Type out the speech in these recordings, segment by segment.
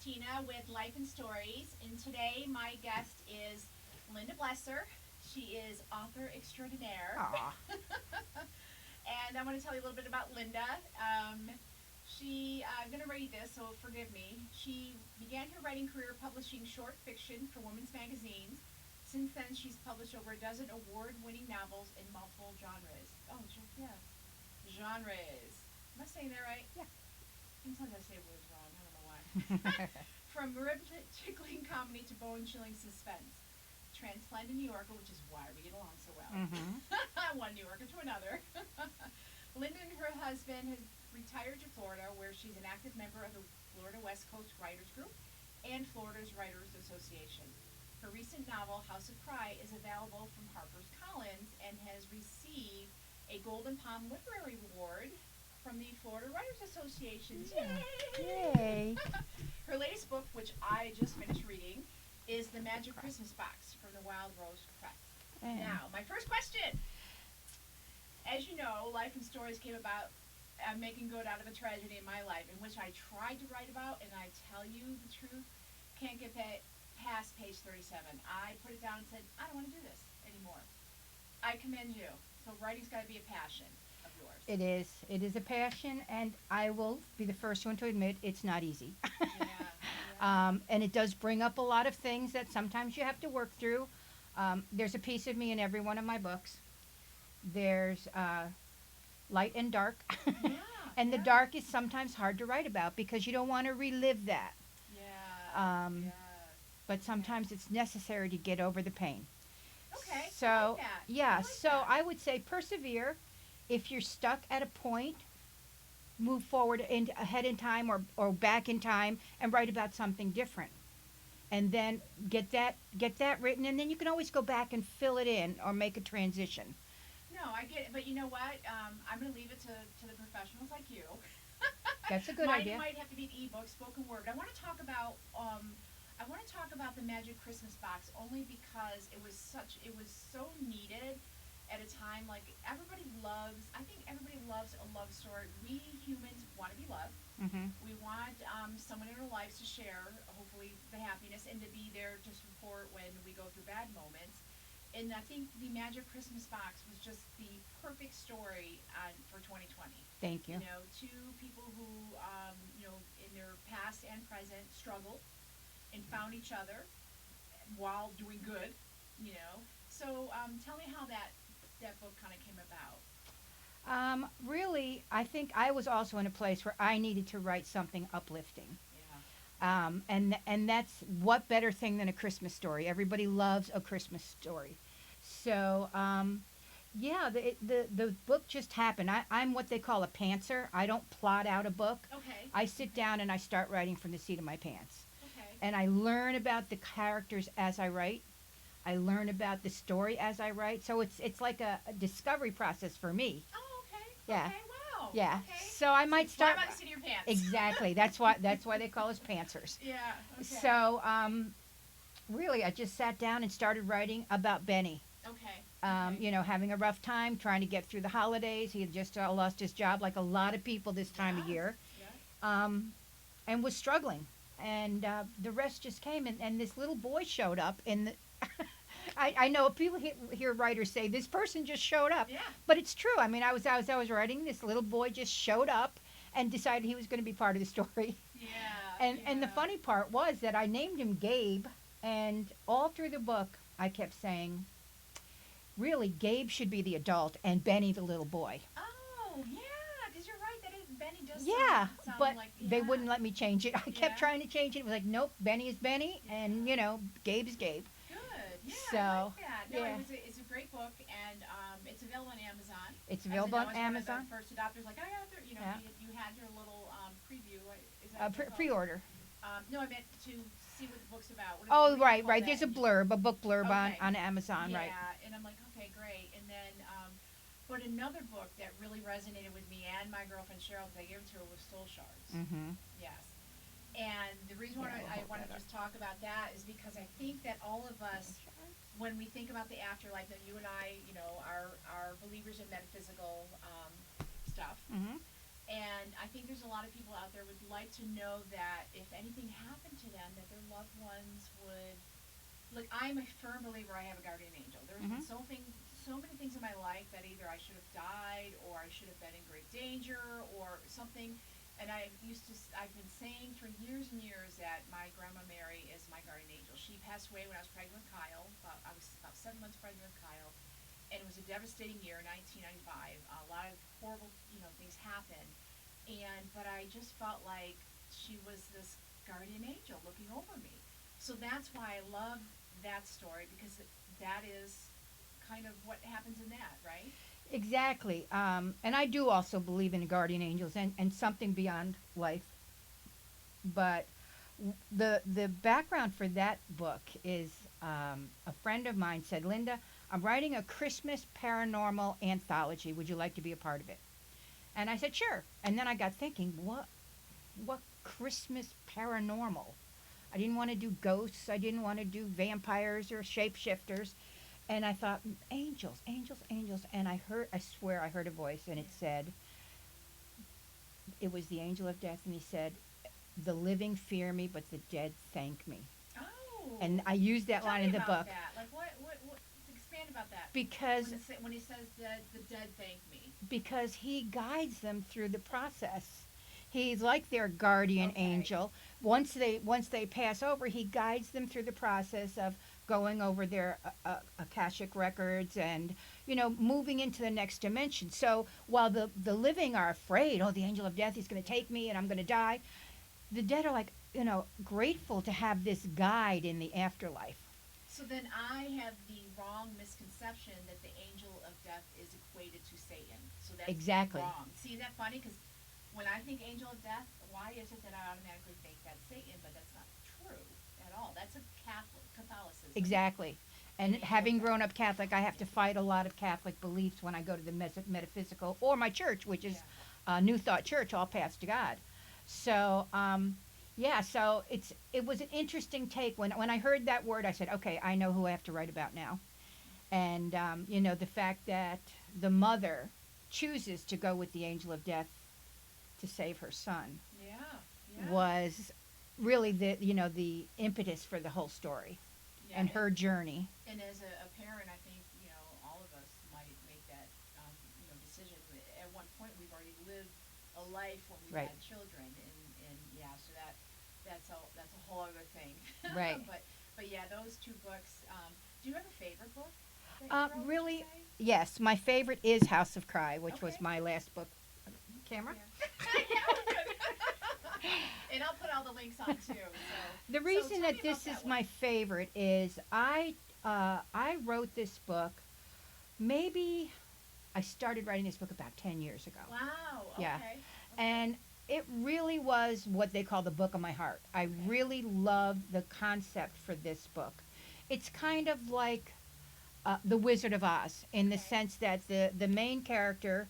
Tina with Life and Stories, and today my guest is Linda Bleser. She is author extraordinaire. Aw. And I want to tell you a little bit about Linda. I'm going to read this, so forgive me. She began her writing career publishing short fiction for women's magazines. Since then, she's published over a dozen award-winning novels in multiple genres. Oh, yeah, genres. Am I saying that right? Yeah. Sometimes I say words wrong. I don't know why. From rib-tickling comedy to bone-chilling suspense. Transplanted New Yorker, which is why we get along so well. One New Yorker to another. Linda and her husband have retired to Florida, where she's an active member of the Florida West Coast Writers Group and Florida's Writers Association. Her recent novel, House of Cry, is available from HarperCollins and has received a Golden Palm Literary Award from the Florida Writers Association. Yay. Her latest book, which I just finished reading, is The Magic Christmas Box from the Wild Rose Press. Now, my first question. As you know, Life and Stories came about making good out of a tragedy in my life, in which I tried to write about, and I tell you the truth, can't get past page 37. I put it down and said, I don't want to do this anymore. I commend you. So writing's got to be a passion of yours. It is. It is a passion, and I will be the first one to admit it's not easy. And it does bring up a lot of things that sometimes you have to work through. There's a piece of me in every one of my books. There's light and dark. And the dark is sometimes hard to write about because you don't want to relive that. But sometimes it's necessary to get over the pain. Okay. So, I like that. yeah, I like so that. I would say persevere. If you're stuck at a point, move forward ahead in time or back in time and write about something different. And then get that written, and then you can always go back and fill it in or make a transition. No, I get it. But you know what? I'm going to leave it to the professionals like you. That's a good idea. Might have to be an ebook, spoken word. But I want to talk about the Magic Christmas Box only because it was so needed at a time like everybody loves. I think everybody loves a love story. We humans want to be loved. We want someone in our lives to share, hopefully, the happiness and to be there to support when we go through bad moments. And I think the Magic Christmas Box was just the perfect story for 2020. Thank you. You know, two people who, in their past and present struggled and found each other while doing good, So tell me how that book kind of came about. Really, I think I was also in a place where I needed to write something uplifting. And that's what better thing than a Christmas story. Everybody loves a Christmas story. So, the book just happened. I'm what they call a pantser. I don't plot out a book. Okay. I sit down and I start writing from the seat of my pants. Okay. And I learn about the characters as I write. I learn about the story as I write. So it's like a discovery process for me. Oh, okay. Yeah. Okay, wow. Yeah. Okay. So I might start. Fly by the seat of your pants. Exactly. That's why they call us pantsers. Yeah. Okay. So really, I just sat down and started writing about Benny. Okay. Having a rough time trying to get through the holidays. He had just lost his job, like a lot of people this time of year, and was struggling. And the rest just came, and this little boy showed up in the. I know people hear writers say this person just showed up, Yeah. but it's true. I mean, I was writing, this little boy just showed up and decided he was going to be part of the story. Yeah. And the funny part was that I named him Gabe, and all through the book I kept saying, really, Gabe should be the adult and Benny the little boy. Oh, yeah, because you're right. Benny does. Yeah, sound but like, they wouldn't let me change it. I Yeah. kept trying to change it. It was like, nope, Benny is Benny, and Gabe is Gabe. Good. Yeah. So, I like that. No, yeah. it's a great book, and it's available on Amazon. It's available on As Amazon. one of the first adopters, like I got there. Yeah. You had your little preview. Is that what they're called? Pre-order. No, I meant to see what the book's about. Oh, what do you right. call There's a that? book blurb Okay. on Amazon, Yeah, right? and I'm like, okay, great. And then, but another book that really resonated with me and my girlfriend Cheryl, because I gave it to her, was Soul Shards. Mm-hmm. Yes. And the reason why Yeah, I I'll want hold to that just talk about that is because I think that all of us, when we think about the afterlife, that you and I, are believers in metaphysical stuff. Mm-hmm. And I think there's a lot of people out there would like to know that if anything happened to them, that their loved ones would. Like, I'm a firm believer I have a guardian angel. There's been Mhm. so many things in my life that either I should have died or I should have been in great danger or something. And I've been saying for years and years that my grandma Mary is my guardian angel. She passed away when I was pregnant with Kyle. I was about 7 months pregnant with Kyle, and it was a devastating year, 1995. A lot of horrible, things happened, but I just felt like she was this guardian angel looking over me. So that's why I love that story, because that is kind of what happens in that, right? Exactly. And I do also believe in guardian angels and something beyond life. But the background for that book is a friend of mine said, Linda, I'm writing a Christmas paranormal anthology. Would you like to be a part of it? And I said, sure. And then I got thinking, what Christmas paranormal? I didn't want to do ghosts. I didn't want to do vampires or shapeshifters. And I thought, angels, angels, angels. And I swear I heard a voice and it said, it was the angel of death. And he said, the living fear me, but the dead thank me. Oh, And I used that tell line me in the about book that. Like, what expand about that. because When he says that the dead thank me. because he guides them through the process. He's like their guardian Okay. angel. Once they pass over, he guides them through the process of going over their akashic records and moving into the next dimension. So while the living are afraid, oh, the angel of death is going to take me and I'm going to die, the dead are like grateful to have this guide in the afterlife. So then I have the wrong misconception that the angel of death is equated to Satan. So that's Exactly. wrong. See, is that funny? Because when I think angel of death, why is it that I automatically think that's Satan? But that's not true at all. That's a Catholicism. Exactly. And Angel having of death. grown up Catholic, I have to fight a lot of Catholic beliefs when I go to the metaphysical or my church, which is New Thought Church, all paths to God. So, yeah, so it was an interesting take. When I heard that word, I said, okay, I know who I have to write about now. And, the fact that the mother chooses to go with the angel of death to save her son Yeah. Yeah. was really the impetus for the whole story Yeah. and her journey. And as a parent, I think all of us might make that decision. At one point, we've already lived a life when we've Right. had children, and yeah, so that's a whole other thing. Right. But yeah, those two books. Do you have a favorite book that you wrote, would you Really, say? yes, my favorite is House of Cry, which was Okay. my last book. Camera? Yeah. Yeah, good. And I'll put all the links on too. The So reason tell that me this about is that my one. favorite is I wrote this book. Maybe I started writing this book about 10 years ago. Wow. Yeah. Okay. And it really was what they call the book of my heart. I really loved the concept for this book. It's kind of like The Wizard of Oz in the Okay. sense that the main character,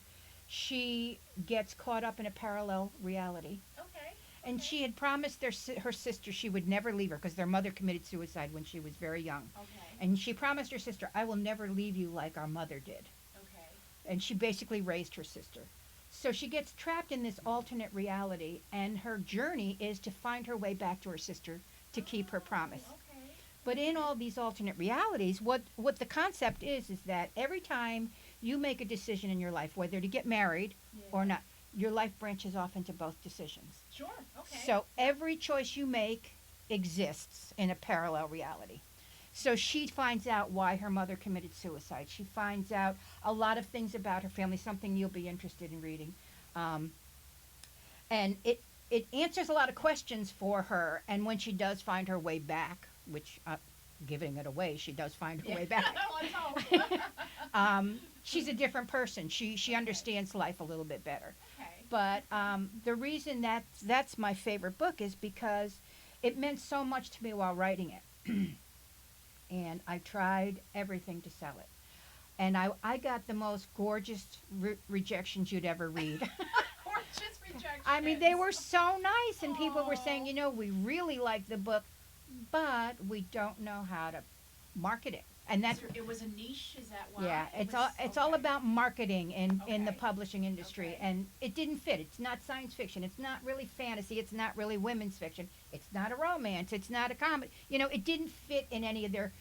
she gets caught up in a parallel reality. Okay. And Okay. she had promised her sister she would never leave her because their mother committed suicide when she was very young. Okay. And she promised her sister, I will never leave you like our mother did. Okay. And she basically raised her sister. So she gets trapped in this alternate reality, and her journey is to find her way back to her sister to keep her promise. Oh, okay. But in all these alternate realities, what the concept is that every time you make a decision in your life, whether to get married Yeah. or not, your life branches off into both decisions. Sure. Okay. So every choice you make exists in a parallel reality. So she finds out why her mother committed suicide. She finds out a lot of things about her family, something you'll be interested in reading. Um, and it answers a lot of questions for her. And when she does find her way back, which, giving it away, she does find her Yeah. way back. Let's hope. She's a different person. She understands life a little bit better. Okay. But the reason that's my favorite book is because it meant so much to me while writing it. And I tried everything to sell it. And I got the most gorgeous rejections you'd ever read. Gorgeous rejection. I mean, they were so nice, and people were Aw. saying, we really like the book, but we don't know how to market it. And that's So it was a niche. Is that why? yeah, It it's all was- it's all okay. about marketing in the Okay. publishing industry, Okay. and it didn't fit. It's not science fiction. It's not really fantasy. It's not really women's fiction. It's not a romance. It's not a comedy. You know, it didn't fit in any of their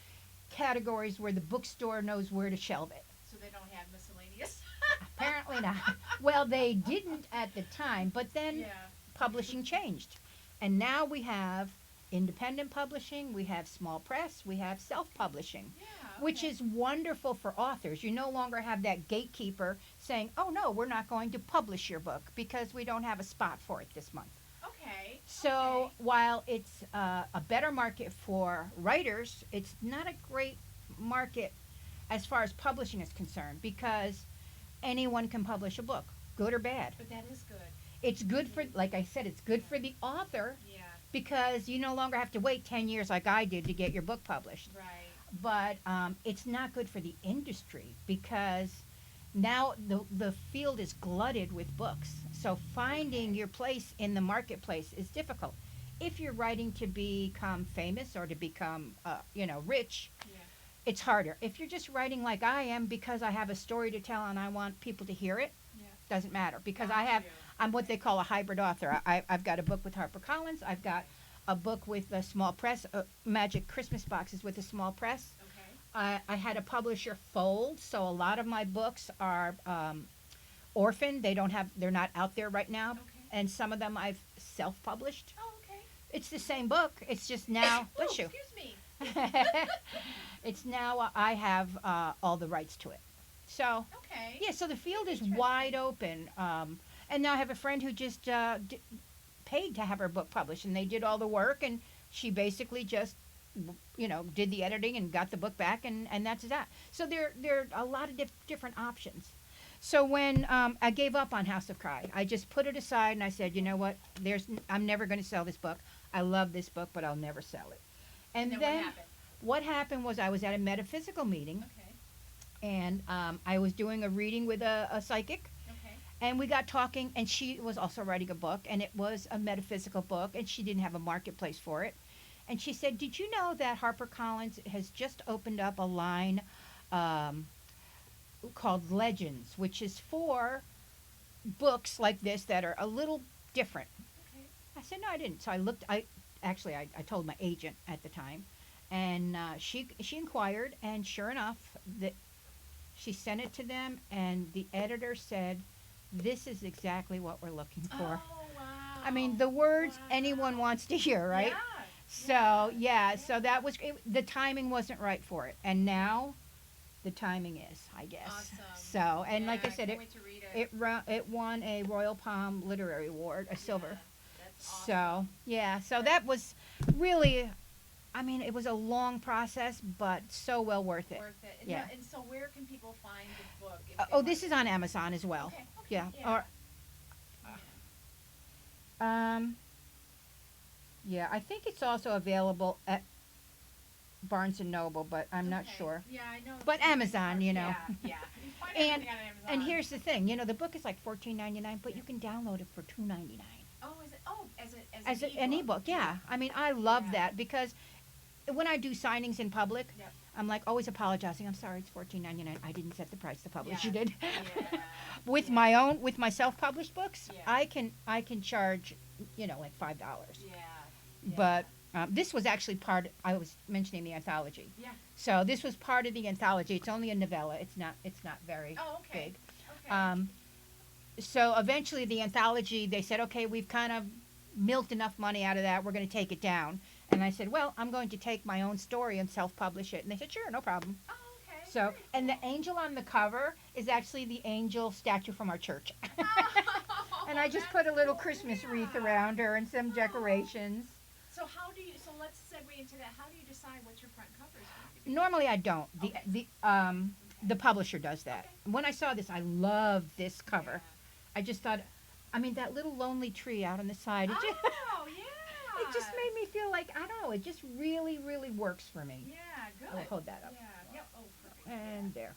categories where the bookstore knows where to shelve it. So they don't have miscellaneous. Apparently not. Well, they didn't at the time, but then Yeah. publishing changed, and now we have independent publishing. We have small press. We have self-publishing. Yeah. Which okay. is wonderful for authors. You no longer have that gatekeeper saying, "Oh no, we're not going to publish your book because we don't have a spot for it this month." Okay. So okay. while it's a better market for writers, it's not a great market as far as publishing is concerned because anyone can publish a book, good or bad. But that is good. It's good for, like I said, it's good for the author Yeah. because you no longer have to wait 10 years like I did to get your book published. Right. But it's not good for the industry because now the field is glutted with books. So finding your place in the marketplace is difficult. If you're writing to become famous or to become, rich, Yeah. it's harder. If you're just writing like I am because I have a story to tell and I want people to hear it, Yeah. doesn't matter because Got you. I'm what they call a hybrid author. I've got a book with HarperCollins. I've got a book with a small press, Magic Christmas Boxes with a small press. Okay. I had a publisher fold, so a lot of my books are orphaned. They're not out there right now, Okay. and some of them I've self-published. Oh, okay. It's the same book. It's just now, Oh, bless you. excuse me. It's now I have all the rights to it. So Okay. yeah, so the field is Interesting. wide open. And now I have a friend who just paid to have her book published, and they did all the work, and she basically just did the editing and got the book back, and that's that. So there are a lot of different options. So when I gave up on House of Cry, I just put it aside and I said, you know what, I'm never going to sell this book. I love this book, but I'll never sell it. And then then what happened? what happened was I was at a metaphysical meeting, Okay. and I was doing a reading with a psychic. Okay. And we got talking, and she was also writing a book, and it was a metaphysical book, and she didn't have a marketplace for it. And she said, did you know that HarperCollins has just opened up a line called Legends, which is for books like this that are a little different? Okay. I said, no, I didn't. So I told my agent at the time, and she inquired, and sure enough, that she sent it to them, and the editor said, this is exactly what we're looking for. Oh, wow. I mean, the words Wow. anyone wants to hear, right? Yeah. So, yeah, so that was, the timing wasn't right for it. And now the timing is, I guess. Awesome. So, and like I Yeah, said, can't wait to read it. it won a Royal Palm Literary Award, a silver. Yeah, that's awesome. So, yeah, so that was really, I mean, it was a long process, but so well worth it. Worth it. And Yeah. And so where can people find the book? if they Oh, want this to- is on Amazon as well. Okay. Okay. Yeah. Yeah. Or, yeah, I think it's also available at Barnes and Noble, but I'm not Okay. sure. Yeah, I know. But some Amazon, are- you know. Yeah, yeah. You find And- everything on Amazon. And here's the thing, the book is like $14.99, but you can download it for $2.99 Oh, is it? Oh, as an ebook. Yeah, I mean, I love Yeah. that because when I do signings in public, Yep. I'm like always apologizing. I'm sorry, it's $14.99. I didn't set the price. The publisher Yeah. did. Yeah. With Yeah. with my self-published books, Yeah. I can charge, like $5. Yeah. But this was actually I was mentioning the anthology. Yeah. So this was part of the anthology. It's only a novella. It's not very Oh, okay. big. Okay. So eventually the anthology, they said, okay, we've kind of milked enough money out of that. We're going to take it down. And I said, well, I'm going to take my own story and self-publish it. And they said, sure, no problem. Oh, okay. So, Very and the cool. angel on the cover is actually the angel statue from our church. Oh, And I just that's put a little cool. Christmas Yeah. wreath around her and some Oh. decorations. So let's segue into that. How do you decide what your front cover is going to be? Normally I don't. Okay. The publisher does that. Okay. When I saw this, I loved this cover. Yeah. I just thought, I mean, that little lonely tree out on the side, it just, Oh, yeah. it just made me feel like, I don't know, it just really, really works for me. Yeah, good. I'll hold that up. Yeah. Yep. Oh, perfect. And there.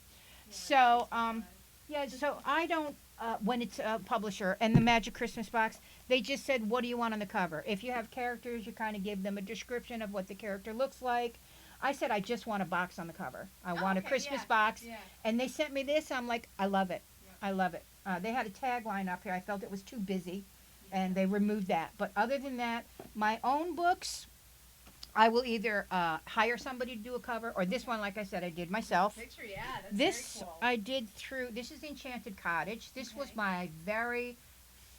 Yeah, So, that's good. yeah, so I don't, when it's a publisher and the Magic Christmas Box, they just said, what do you want on the cover? If you have characters, you kind of give them a description of what the character looks like. I said, I just want a box on the cover. I Oh, want a okay, Christmas yeah, box. yeah. And they sent me this. I'm like, I love it. Yep. I love it. They had a tagline up here. I felt it was too busy, and Yeah. they removed that. But other than that, my own books, I will either hire somebody to do a cover, or this Okay. one, like I said, I did myself. Picture, yeah, that's This very cool. I did through, this is Enchanted Cottage. This was Okay. my very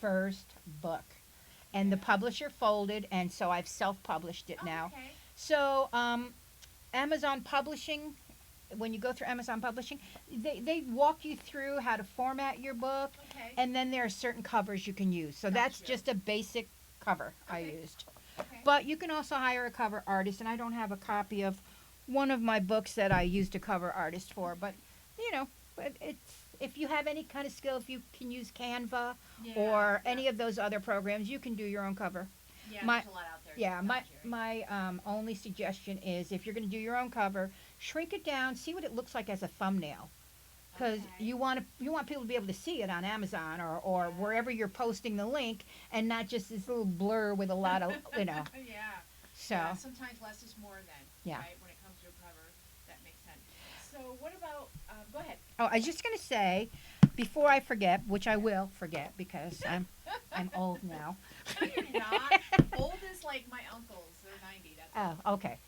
first book. And the Yeah. publisher folded, and so I've self published it Oh, now. okay. So, Amazon Publishing, when you go through Amazon Publishing, they walk you through how to format your book, Okay. and then there are certain covers you can use. So that's Gotcha. just a basic cover I Okay. used. Okay. But you can also hire a cover artist, and I don't have a copy of one of my books that I used a cover artist for. But but it's, if you have any kind of skill, if you can use Canva Yeah, or yeah. any of those other programs, you can do your own cover. Yeah, my- there's a lot out there. Yeah, my technology, right? my only suggestion is, if you're going to do your own cover, shrink it down, see what it looks like as a thumbnail, because Okay. you want people to be able to see it on Amazon or Yeah. wherever you're posting the link, and not just this little blur with a lot of Yeah. So Yeah, sometimes less is more then. Yeah. Right, when it comes to a cover, that makes sense. So what about? Go ahead. oh, I was just going to say, before I forget, which I will forget because I'm old now. No, you're not. Old is like my uncles. They're 90. That's Oh, okay.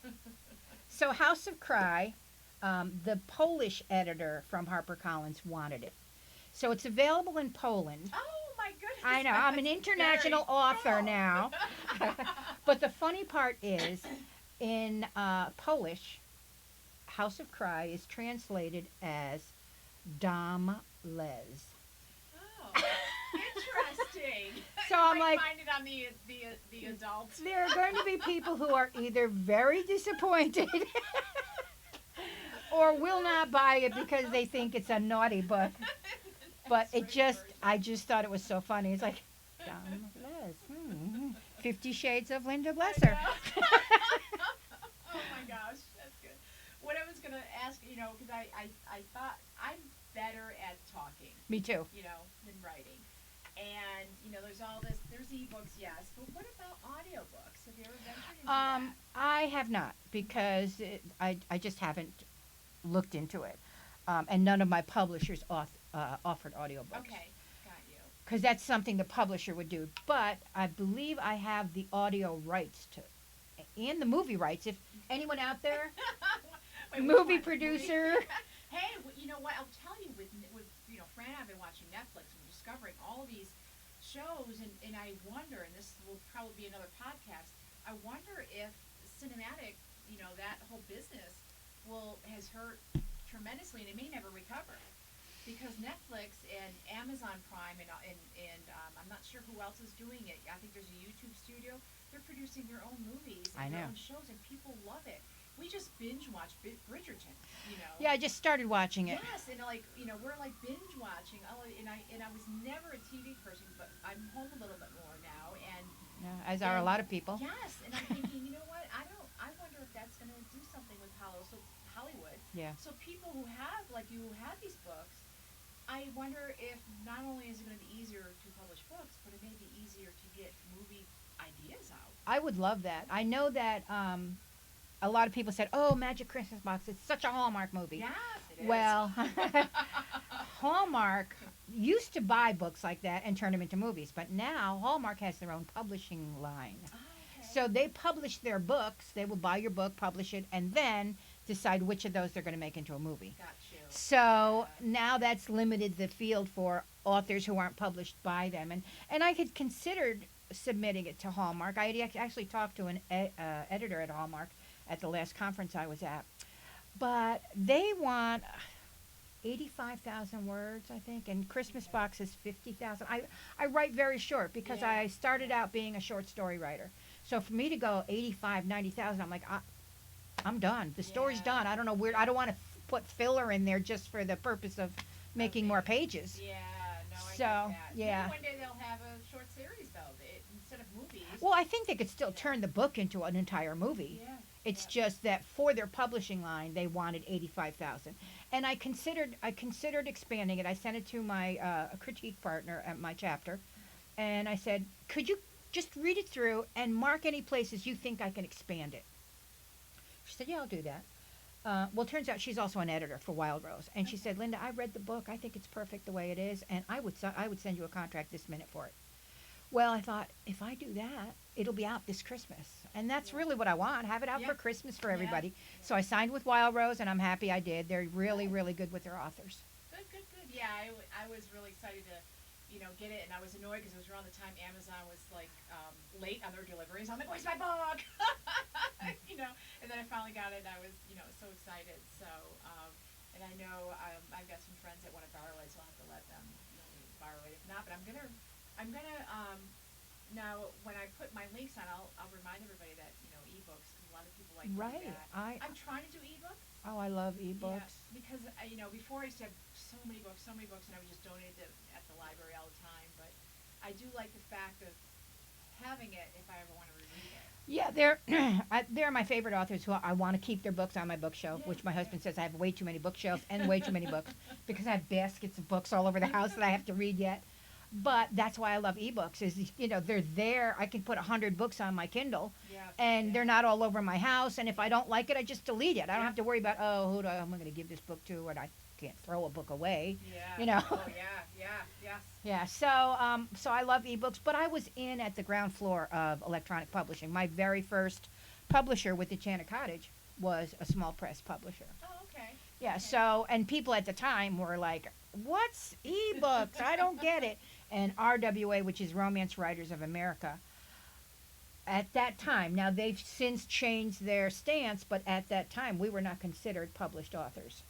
So House of Cry, the Polish editor from HarperCollins wanted it. So it's available in Poland. Oh my goodness. I know, I'm an that's international very author cool. now. But the funny part is, in Polish, House of Cry is translated as Dom Les. Oh, interesting. So You I'm might like, find it on the adults. there are going to be people who are either very disappointed or will not buy it because they think it's a naughty book. But That's I just thought it was so funny. It's like, Dom Les, 50 Shades of Linda I Bleser. know. Oh my gosh, that's good. What I was gonna ask, because I thought I'm better at talking, Me too. than writing. And there's ebooks, yes, but what about audiobooks? Have you ever ventured into that? I have not, because I just haven't looked into it. And none of my publishers offered audiobooks. Okay, got you. Because that's something the publisher would do. But I believe I have the audio rights to, and the movie rights. If anyone out there, Wait, which movie one? producer. Hey, you know what? I'll tell you, with Fran and I've been watching Netflix and discovering all these shows, and I wonder, and this will probably be another podcast, I wonder if cinematic, that whole business has hurt tremendously, and it may never recover. Because Netflix and Amazon Prime and I'm not sure who else is doing it. I think there's a YouTube studio. They're producing their own movies I and their know. own shows, and people love it. We just binge watch Bridgerton. Yeah, I just started watching it. Yes, and we're like binge watching. And I was never a TV person, but I'm home a little bit more now. And Yeah, as are a lot of people. yes, and I'm thinking, you know what? I wonder if that's going to do something with Hollywood. Yeah. So people who have these books, I wonder if not only is it going to be easier to publish books, but it may be easier to get movie ideas out. I would love that. I know that a lot of people said, "Oh, Magic Christmas Box, it's such a Hallmark movie." Yes, it is. Well, Hallmark used to buy books like that and turn them into movies, but now Hallmark has their own publishing line. Oh, okay. So they publish their books. They will buy your book, publish it, and then decide which of those they're going to make into a movie. Got you. So now that's limited the field for authors who aren't published by them. And I had considered submitting it to Hallmark. I had actually talked to an editor at Hallmark at the last conference I was at. But they want 85,000 words, I think, and Christmas Box is 50,000. I write very short because Yeah. I started out being a short story writer. So for me to go 85, 90,000, I'm like, I'm done. The story's Yeah. done. I don't know where. I don't want to put filler in there just for the purpose of making more pages. Yeah, no, I So, get that. yeah. Maybe one day they'll have a short series though, instead of movies. Well, I think they could still turn the book into an entire movie. Yeah. It's yeah. just that for their publishing line, they wanted 85,000, and I considered expanding it. I sent it to my critique partner at my chapter, and I said, "Could you just read it through and mark any places you think I can expand it?" She said, "Yeah, I'll do that." Well, turns out she's also an editor for Wild Rose, and she Okay. said, "Linda, I read the book. I think it's perfect the way it is, and I would send you a contract this minute for it." Well, I thought if I do that, it'll be out this Christmas, and that's Yeah. really what I want. Have it out Yeah. for Christmas for Yeah. everybody. So Yeah. I signed with Wild Rose, and I'm happy I did. They're really, Good. really good with their authors. Good. Good. Good. Yeah. I was really excited to, get it, and I was annoyed because it was around the time Amazon was like late on their deliveries. I'm like, "Where's my book?" And then I finally got it, and I was, so excited. So, and I know I've got some friends that want to borrow it, so I'll have to let them, borrow it. If not, but I'm gonna now, when I put my links on, I'll remind everybody that ebooks, because a lot of people like to do Right. that. I'm trying to do ebooks. I love Yeah, ebooks. because before I used to have so many books, and I would just donate them at the library all the time. But I do like the fact of having it if I ever want to reread it. Yeah, they're my favorite authors who I want to keep their books on my bookshelf, Yeah, which my yeah. husband says I have way too many bookshelves and way too many books because I have baskets of books all over the house that I have to read yet. But that's why I love ebooks is they're there. I can put 100 books on my Kindle, Yeah, and yeah, they're not all over my house. And if I don't like it, I just delete it. I don't yeah, have to worry about am I going to give this book to, and I can't throw a book away, yeah. you know. Oh yeah, yeah, yes. Yeah, so I love ebooks, but I was in at the ground floor of electronic publishing. My very first publisher with Enchanted Cottage was a small press publisher. Oh, okay. Yeah, Okay. so and people at the time were like, "What's ebooks? I don't get it." And RWA, which is Romance Writers of America, at that time, now they've since changed their stance, but at that time we were not considered published authors.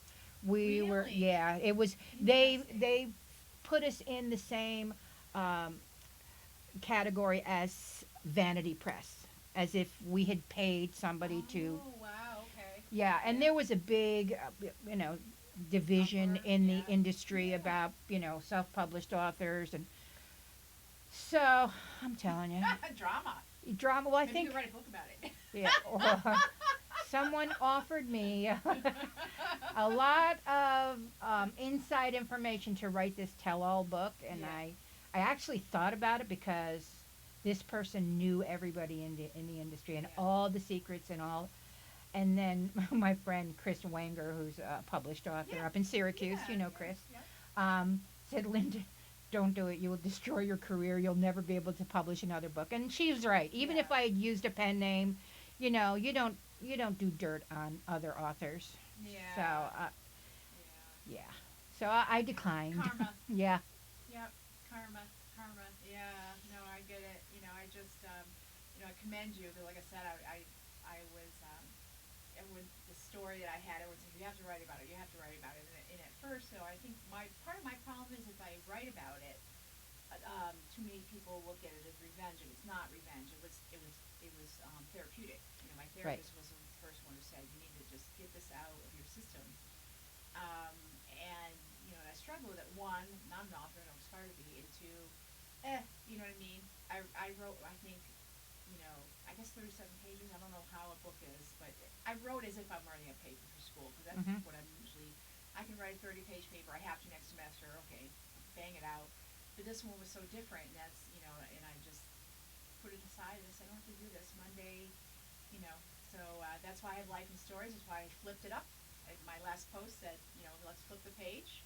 We were, Really? yeah, it was Interesting. they put us in the same um, category as Vanity Press, as if we had paid somebody to, Oh, wow. Okay. yeah, and Yeah. there was a big, division Uproar. in the Yeah. industry Yeah. about, self-published authors, and so I'm telling you, Drama. drama. Well, I Maybe you think, could write a book about it. yeah, or someone offered me a lot of inside information to write this tell-all book, and Yeah. I actually thought about it because this person knew everybody in the industry and Yeah. all the secrets and all. And then my friend Chris Wanger, who's a published author Yeah. up in Syracuse, Yeah. you know Yeah. Chris, Yeah. said, "Linda, don't do it. You will destroy your career. You'll never be able to publish another book." And she was right. Even Yeah. if I had used a pen name, you don't do dirt on other authors. So Yeah. Yeah. yeah. So I declined. Karma. Yeah. Yep. Karma. Karma. Yeah. No, I get it. I just, I commend you. But like I said, I was, with the story that I had, it was, you have to write about it. You have to write about it. And at first, so I think part of my problem is if I write about it, too many people look at it as revenge, and it's not revenge. It was therapeutic. My Right. therapist was the first one who said you need to just get this out of your system. And I struggle with it. One, not an author, and I was far to be. And two, you know what I mean. I wrote, I think, I guess 37 pages. I don't know how a book is, but I wrote as if I'm writing a paper for school, because that's Hmm. what I'm usually. I can write a 30-page paper. I have to next semester. Okay, bang it out. But this one was so different, and that's and I just put it aside, and I said I don't have to do this Monday, So that's why I have life and stories. That's why I flipped it up. My last post said, let's flip the page,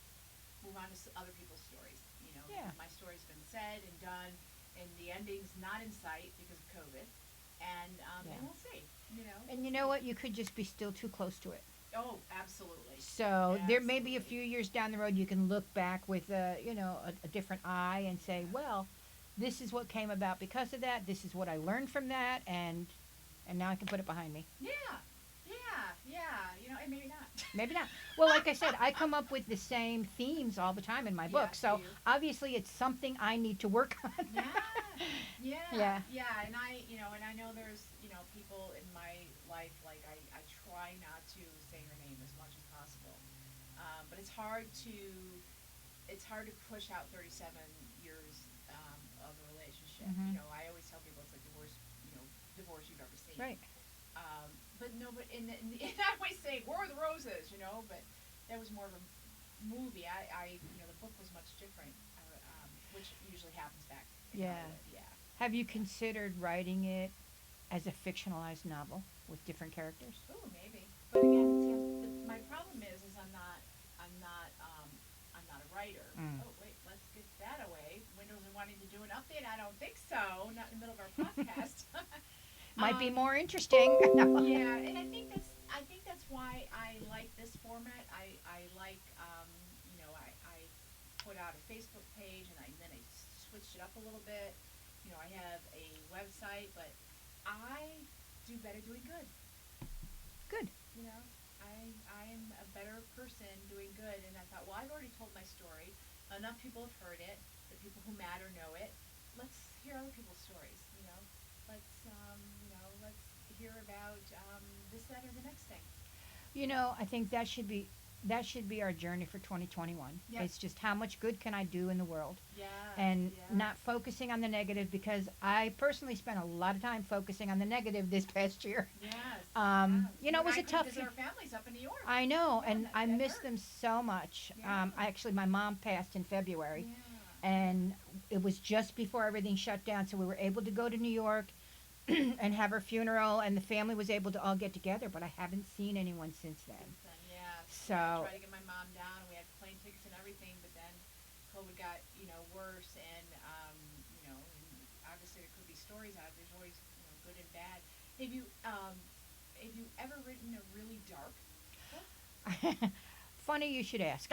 move on to other people's stories. Yeah. My story's been said and done, and the ending's not in sight because of COVID, Yeah. and we'll see. And we'll you see. know what? You could just be still too close to it. Oh, absolutely. So there may be a Absolutely. few years down the road you can look back with a different eye and say, Yeah. well, this is what came about because of that. This is what I learned from that, and now I can put it behind me. Yeah, yeah. And maybe not. Maybe not. Well, like I said, I come up with the same themes all the time in my book, Yes, so you. obviously it's something I need to work on. Yeah, Yeah. and I know there's, people in my life, like I try not to say her name as much as possible, but it's hard to push out 37 years of a relationship. Mhm. I always tell people it's like divorce you've ever seen. Right. But no, but and I always say War of the Roses, but that was more of a movie. The book was much different, which usually happens back in Yeah. Hollywood. Yeah. Have you considered writing it as a fictionalized novel with different characters? Oh, maybe. But again, see, my problem is I'm not a writer. Mm. Oh wait, let's get that away. Windows are wanting to do an update. I don't think so. Not in the middle of our podcast. Might be um, more interesting. yeah, and I think that's why I like this format. I like I put out a Facebook page and then I switched it up a little bit. You know, I have a website, but I do better doing good. Good. You know, I am a better person doing good, and I thought, well, I've already told my story. Enough people have heard it. The people who matter know it. Let's hear other people's stories. Let's hear about this, that, or the next thing. I think that should be our journey for 2021. Yep. It's just how much good can I do in the world, Yes, and yes. not focusing on the negative, because I personally spent a lot of time focusing on the negative this past year. Yes. It was a tough Visit year. our families up in New York. I know, Yeah, and that- I that miss hurt. them so much. Yeah. My mom passed in February, Yeah. and it was just before everything shut down, so we were able to go to New York and have her funeral, and the family was able to all get together, but I haven't seen anyone since then. Since then, yeah. So- I tried to get my mom down, and we had plane tickets and everything, but then COVID got worse, and and obviously there could be stories out. There's always good and bad. Have you ever written a really dark book? Funny you should ask.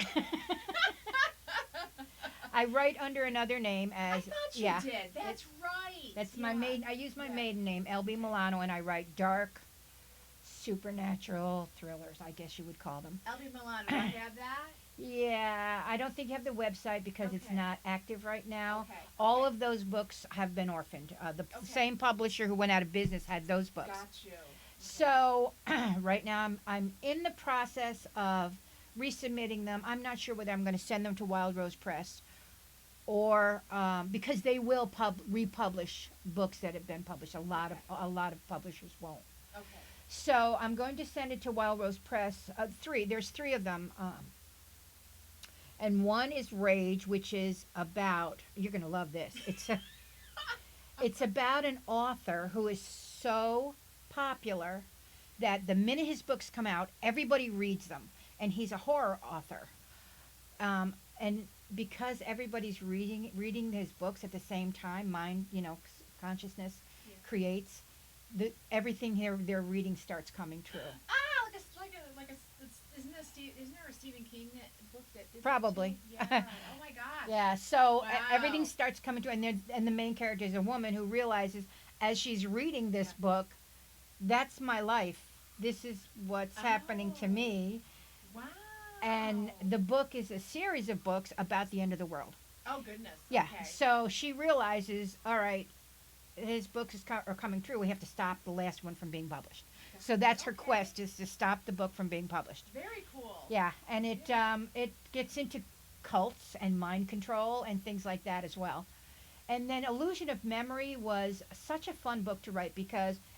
I write under another name I as thought you yeah. did. That's right. That's my Yeah. maiden. I use my Yeah. maiden name, LB Milano, and I write dark, supernatural thrillers, I guess you would call them. Elby Milano, do I have that? Yeah, I don't think you have the website because it's Okay. not active right now. Okay. All okay. of those books have been orphaned. The Okay. same publisher who went out of business had those books. Got you. Okay. So right now I'm in the process of resubmitting them. I'm not sure whether I'm going to send them to Wild Rose Press or because they will republish books that have been published. A lot of publishers won't. Okay. So I'm going to send it to Wild Rose Press. There's three of them. And one is Rage, which is about, you're going to love this. It's about an author who is so popular that the minute his books come out, everybody reads them. And he's a horror author. And because everybody's reading his books at the same time, consciousness Yeah. creates everything they're reading starts coming true. Isn't there a Stephen King book that did that Probably. too? Yeah. Oh my gosh. Yeah, so Wow. everything starts coming to, and the main character is a woman who realizes as she's reading this Yeah. book, that's my life. This is what's happening to Oh. me. Wow. And the book is a series of books about the end of the world. Oh goodness. Yeah. Okay. So she realizes, all right, his books are coming true. We have to stop the last one from being published. So that's her Okay. quest, is to stop the book from being published. Very cool. Yeah, and it gets into cults and mind control and things like that as well. And then Illusion of Memory was such a fun book to write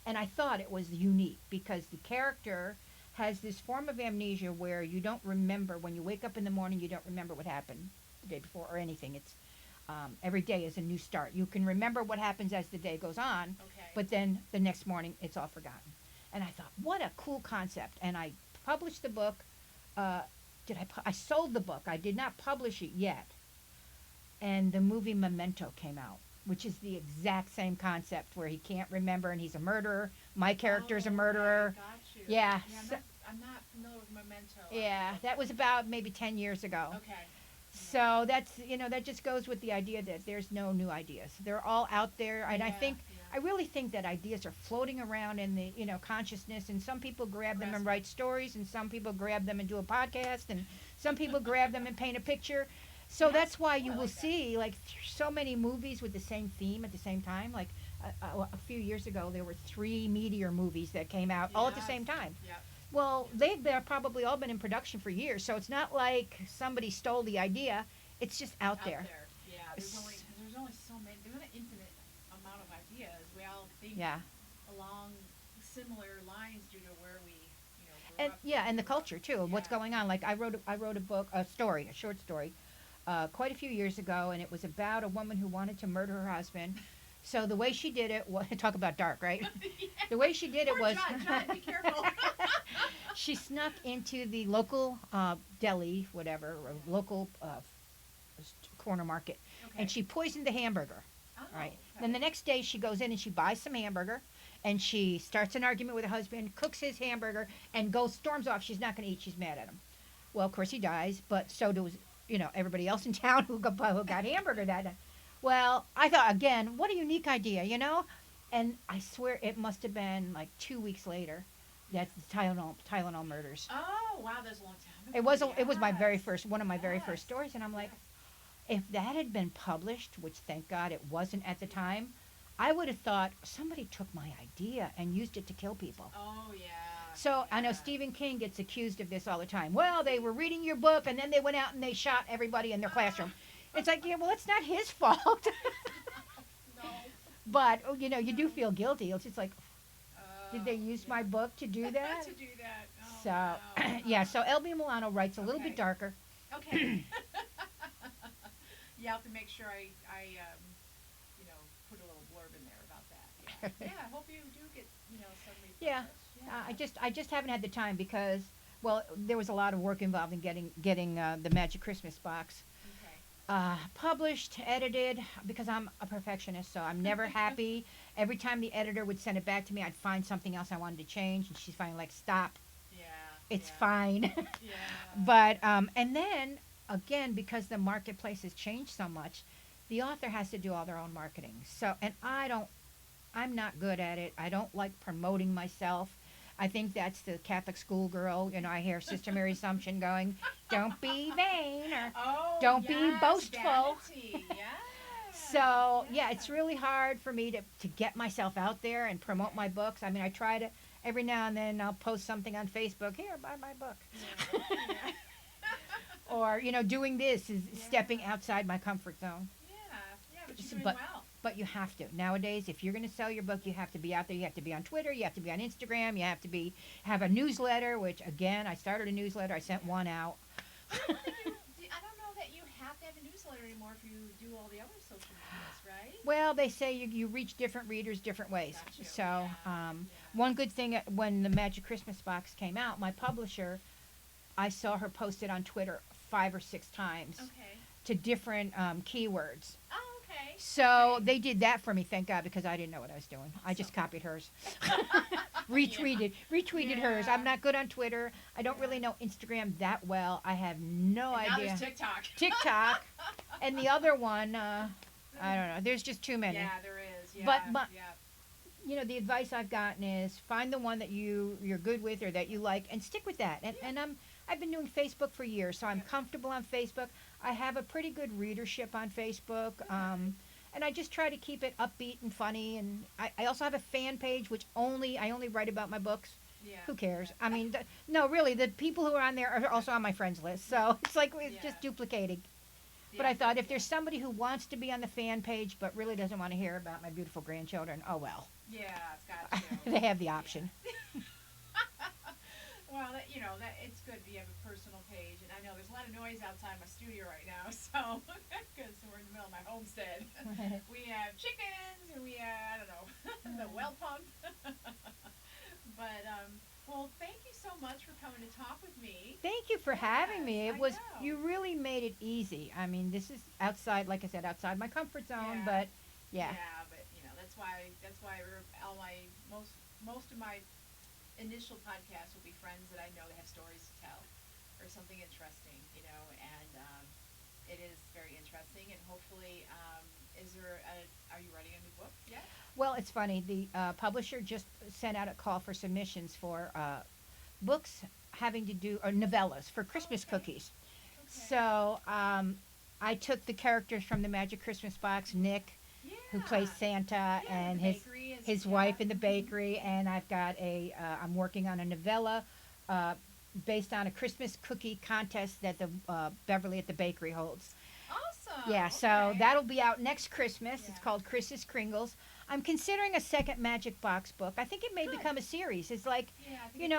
and I thought it was unique because the character has this form of amnesia where you don't remember, when you wake up in the morning, you don't remember what happened the day before or anything. It's every day is a new start. You can remember what happens as the day goes on, Okay. but then the next morning it's all forgotten. And I thought, what a cool concept. And I published the book. I sold the book. I did not publish it yet. And the movie Memento came out, which is the exact same concept where he can't remember and he's a murderer. My character's a murderer. Okay, got you. Yeah, I'm not familiar with Memento. Yeah, that was about maybe 10 years ago. Okay. So that's, that just goes with the idea that there's no new ideas. They're all out there. And I really think that ideas are floating around in the, consciousness, and some people grab them and write stories, and some people grab them and do a podcast, and some people grab them and paint a picture. So that's why you will see so many movies with the same theme at the same time. Like a few years ago, there were 3 Meteor movies that came out all at the same time. Yep. Well, they've probably all been in production for years, so it's not like somebody stole the idea. It's just out there. Yeah. There's only so many. There's an infinite amount of ideas. We all think Yeah. along similar lines due to where we, grew And up. and the culture too of what's Yeah. going on. Like I wrote a short story, quite a few years ago, and it was about a woman who wanted to murder her husband. So the way she did it was talk about dark, right? Yeah. The way she did it Poor was John, be careful. she snuck into the local deli, whatever, or local corner market, Okay. and she poisoned the hamburger. Oh, All right. okay. Then the next day she goes in and she buys some hamburger, and she starts an argument with her husband, cooks his hamburger, and storms off. She's not going to eat. She's mad at him. Well, of course he dies, but so does everybody else in town who got hamburger that night. Well, I thought again, what a unique idea. And I swear it must have been like 2 weeks later. That's the Tylenol murders. Oh, wow, that's a long time ago. It was my very Yes. first one of my very Yes. first stories, and I'm like, Yes. if that had been published, which thank God it wasn't at the time, I would have thought somebody took my idea and used it to kill people. Oh, yeah. So I know yeah. Stephen King gets accused of this all the time. Well, they were reading your book and then they went out and they shot everybody in their classroom. It's like, yeah, well, it's not his fault. No. But you do feel guilty. It's just like, did they use yeah. my book to do that? To do that. Oh, So wow. yeah, so LB Milano writes a little Okay. bit darker. Okay. Yeah, I'll have to make sure I put a little blurb in there about that. Yeah. Yeah, I hope you do get, somebody. Yeah. I just haven't had the time because, well, there was a lot of work involved in getting the Magic Christmas box Okay. published, edited, because I'm a perfectionist, so I'm never happy. Every time the editor would send it back to me, I'd find something else I wanted to change, and she's finally like, "Stop, Yeah. it's yeah. fine." Yeah. But and then again, because the marketplace has changed so much, the author has to do all their own marketing. So, and I'm not good at it. I don't like promoting myself. I think that's the Catholic schoolgirl. I hear Sister Mary Assumption going, "Don't be vain," or Oh, Don't be yes, boastful. vanity, yes, so yeah, it's yeah. really hard for me to get myself out there and promote my books. I mean, I try to every now and then I'll post something on Facebook. Here, buy my book. Yeah, yeah. Or doing this is Yeah. stepping outside my comfort zone. Yeah, but you're doing But well. But you have to. Nowadays, if you're going to sell your book, you have to be out there. You have to be on Twitter. You have to be on Instagram. You have to have a newsletter, which, again, I started a newsletter. I sent one out. I don't know that you have to have a newsletter anymore if you do all the other social medias, right? Well, they say you reach different readers different ways. Got you. So Yeah. one good thing, when the Magic Christmas box came out, my publisher, I saw her post it on Twitter 5 or 6 times Okay. to different keywords. Oh, okay. So they did that for me, thank God, because I didn't know what I was doing. I just copied hers. Retweeted hers. Yeah. I'm not good on Twitter. I don't Yeah. really know Instagram that well. I have no And now idea. there's TikTok. TikTok. And the other one, I don't know. There's just too many. Yeah, there is. Yeah. But- yeah. The advice I've gotten is find the one that you're good with or that you like and stick with that. And I've been doing Facebook for years, so I'm Yeah. comfortable on Facebook. I have a pretty good readership on Facebook. And I just try to keep it upbeat and funny. And I also have a fan page, which I only write about my books. Yeah. Who cares? I mean, no, really, the people who are on there are also on my friends list. So it's like it's just Yeah. duplicating. But Yeah. I thought if there's somebody who wants to be on the fan page but really doesn't want to hear about my beautiful grandchildren, oh well. Yeah, it's got you. They have the option. Well, that it's good if you have a personal page, and I know there's a lot of noise outside my studio right now, so because we're in the middle of my homestead, we have chickens and we have I don't know the well pump. But well, thank you so much for coming to talk with me. Thank you for having me. Yes, It was I know. you really made it easy. I mean, this is outside, like I said, outside my comfort zone, Yeah. but yeah. Yeah, but that's why all my most of my initial podcasts will be friends that I know that have stories to tell or something interesting, and it is very interesting. And hopefully, are you writing a new book yet? Well, it's funny. The publisher just sent out a call for submissions for books having to do or novellas for Christmas Okay. cookies. Okay. So I took the characters from the Magic Christmas box, Nick, who plays Santa, Yeah, and the bakery his yeah. wife in the bakery, and I've got I'm working on a novella based on a Christmas cookie contest that the Beverly at the bakery holds. Awesome. Yeah, so okay. that'll be out next Christmas. It's Yeah. called Chris's Kringles. I'm considering a second Magic Box book. I think it may Good. become a series. It's like, Yeah, I think it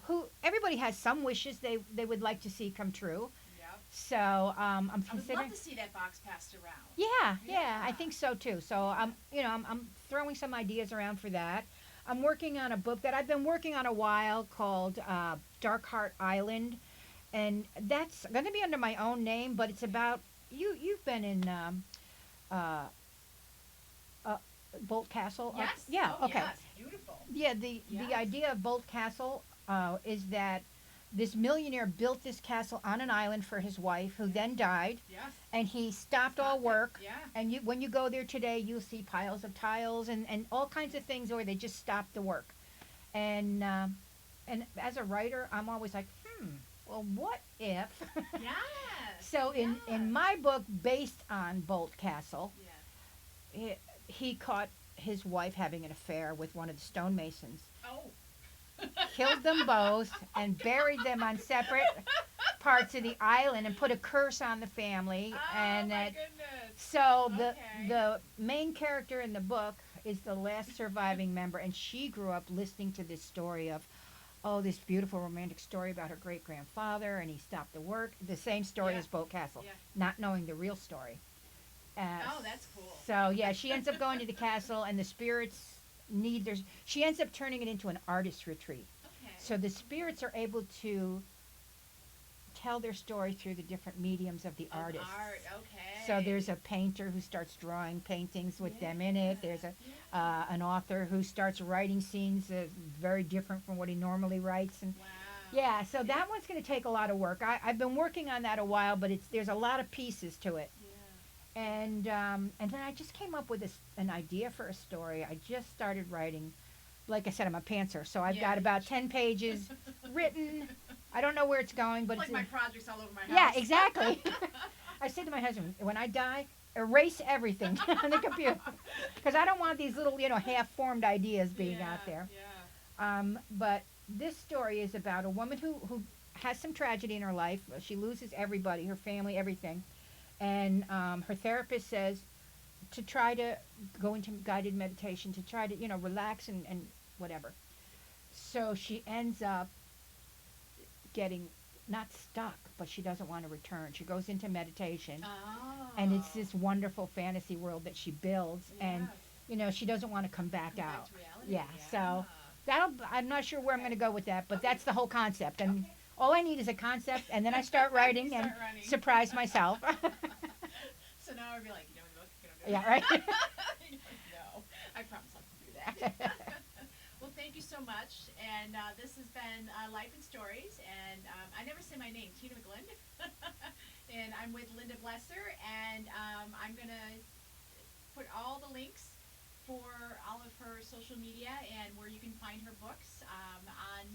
can. everybody has some wishes they would like to see come true. Yep. So I'm I would considering. love to see that box passed around. Yeah, I Yeah. think so too. So I'm throwing some ideas around for that. I'm working on a book that I've been working on a while called Dark Heart Island, and that's going to be under my own name, but it's about you. You've been in uh, uh, Bolt Castle. Yes. Yeah. Oh, Okay. yes. Beautiful. Yeah. The Yes. idea of Bolt Castle is that this millionaire built this castle on an island for his wife, who then died, Yes. and he stopped all Stop it. work. Yeah. And when you go there today, you'll see piles of tiles and all kinds of things where they just stopped the work. And as a writer, I'm always like, well, what if? Yes. So in Yes. my book, based on Bolt Castle, Yes. he caught his wife having an affair with one of the stonemasons, Oh. killed them both, and buried them on separate parts of the island, and put a curse on the family. Oh And my that goodness. so Okay. the main character in the book is the last surviving member, and she grew up listening to this story of, oh, this beautiful romantic story about her great grandfather, and he stopped the work. The same story Yeah. as Boat Castle, Yeah. not knowing the real story. Oh, that's cool. So yeah, she ends up going to the castle, and the spirits need their. She ends up turning it into an artist retreat. Okay. So the spirits are able to tell their story through the different mediums of the Of artists. art. Okay. So there's a painter who starts drawing paintings with them in it. There's Yeah. an author who starts writing scenes very different from what he normally writes, and Wow. yeah. So that one's going to take a lot of work. I've been working on that a while, but there's a lot of pieces to it. Yeah. And then I just came up with an idea for a story. I just started writing. Like I said, I'm a pantser, so I've Yeah. got about 10 pages written. I don't know where it's going, but Like it's my projects all over my house. yeah, exactly. I said to my husband, when I die, erase everything on the computer, because I don't want these little, half-formed ideas being out there. Yeah. But this story is about a woman who has some tragedy in her life. She loses everybody, her family, everything. And her therapist says to try to go into guided meditation, to try to, relax and whatever. So she ends up getting not stuck, but she doesn't want to return. She goes into meditation, Oh. and it's this wonderful fantasy world that she builds, and Yes. she doesn't want to come back Come out. to reality. Yeah, so I'm not sure where I'm going to go with that, but that's the whole concept. And all I need is a concept, and then I start writing You and start running. surprise myself. So now I'd be like, look, Yeah, right. No, I promise I can do that. Well, thank you so much. And this has been Life and Stories. And I never say my name, Tina McGlynn. And I'm with Linda Bleser. And I'm going to put all the links for all of her social media and where you can find her books on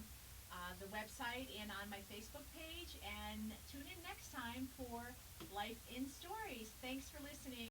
the website and on my Facebook page. And tune in next time for Life in Stories. Thanks for listening.